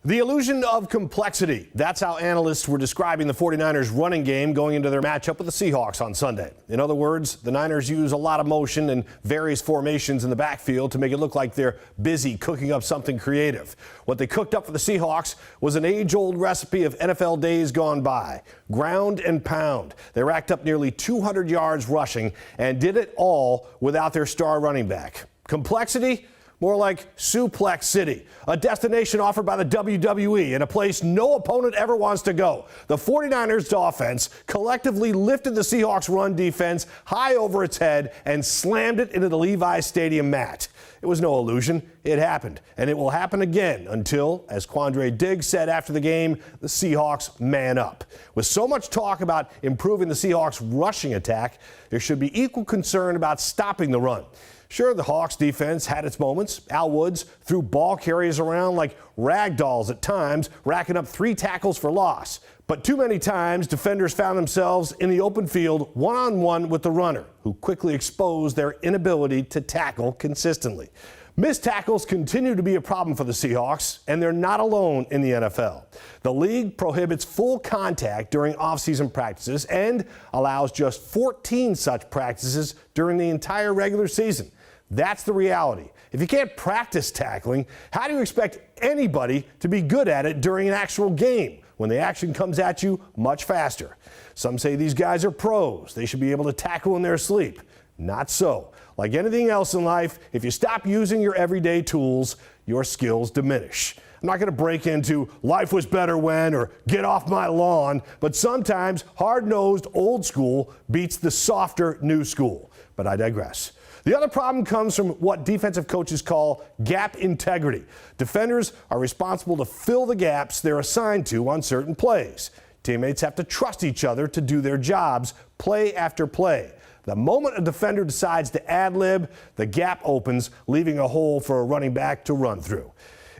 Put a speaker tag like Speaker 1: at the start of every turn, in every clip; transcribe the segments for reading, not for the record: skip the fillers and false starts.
Speaker 1: The illusion of complexity. That's how analysts were describing the 49ers running game going into their matchup with the Seahawks on Sunday. In other words, the Niners use a lot of motion and various formations in the backfield to make it look like they're busy cooking up something creative. What they cooked up for the Seahawks was an age-old recipe of NFL days gone by. Ground and pound. They racked up nearly 200 yards rushing and did it all without their star running back. Complexity? More like Suplex City, a destination offered by the WWE and a place no opponent ever wants to go. The 49ers offense collectively lifted the Seahawks run defense high over its head and slammed it into the Levi Stadium mat. It was no illusion. It happened, and it will happen again until, as Quandre Diggs said after the game, the Seahawks man up. With so much talk about improving the Seahawks rushing attack, there should be equal concern about stopping the run. Sure, the Hawks defense had its moments. Al Woods threw ball carriers around like rag dolls at times, racking up 3 tackles for loss. But too many times, defenders found themselves in the open field one-on-one with the runner, who quickly exposed their inability to tackle consistently. Missed tackles continue to be a problem for the Seahawks, and they're not alone in the NFL. The league prohibits full contact during off-season practices and allows just 14 such practices during the entire regular season. That's the reality. If you can't practice tackling, how do you expect anybody to be good at it during an actual game when the action comes at you much faster? Some say these guys are pros. They should be able to tackle in their sleep. Not so. Like anything else in life, if you stop using your everyday tools, your skills diminish. I'm not going to break into life was better when or get off my lawn, but sometimes hard-nosed old school beats the softer new school. But I digress. The other problem comes from what defensive coaches call gap integrity. Defenders are responsible to fill the gaps they're assigned to on certain plays. Teammates have to trust each other to do their jobs play after play. The moment a defender decides to ad-lib, the gap opens, leaving a hole for a running back to run through.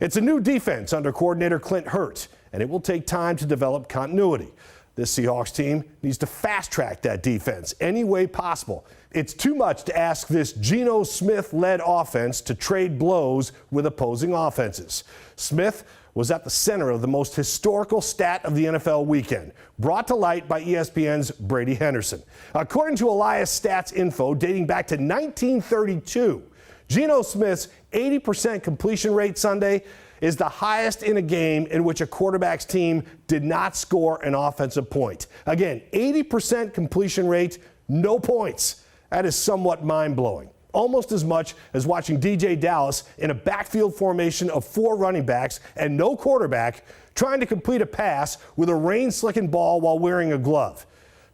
Speaker 1: It's a new defense under coordinator Clint Hurtt, and it will take time to develop continuity. This Seahawks team needs to fast-track that defense any way possible. It's too much to ask this Geno Smith-led offense to trade blows with opposing offenses. Smith was at the center of the most historical stat of the NFL weekend, brought to light by ESPN's Brady Henderson. According to Elias Stats Info, dating back to 1932, Geno Smith's 80% completion rate Sunday is the highest in a game in which a quarterback's team did not score an offensive point. Again, 80% completion rate, no points. That is somewhat mind-blowing. Almost as much as watching DJ Dallas in a backfield formation of 4 running backs and no quarterback trying to complete a pass with a rain-slicking ball while wearing a glove.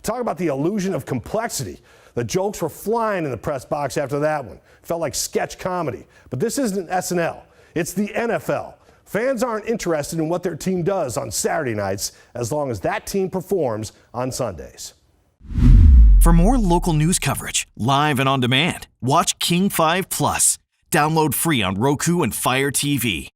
Speaker 1: Talk about the illusion of complexity. The jokes were flying in the press box after that one. Felt like sketch comedy. But this isn't SNL. It's the NFL. Fans aren't interested in what their team does on Saturday nights as long as that team performs on Sundays.
Speaker 2: For more local news coverage, live and on demand, watch King 5 Plus. Download free on Roku and Fire TV.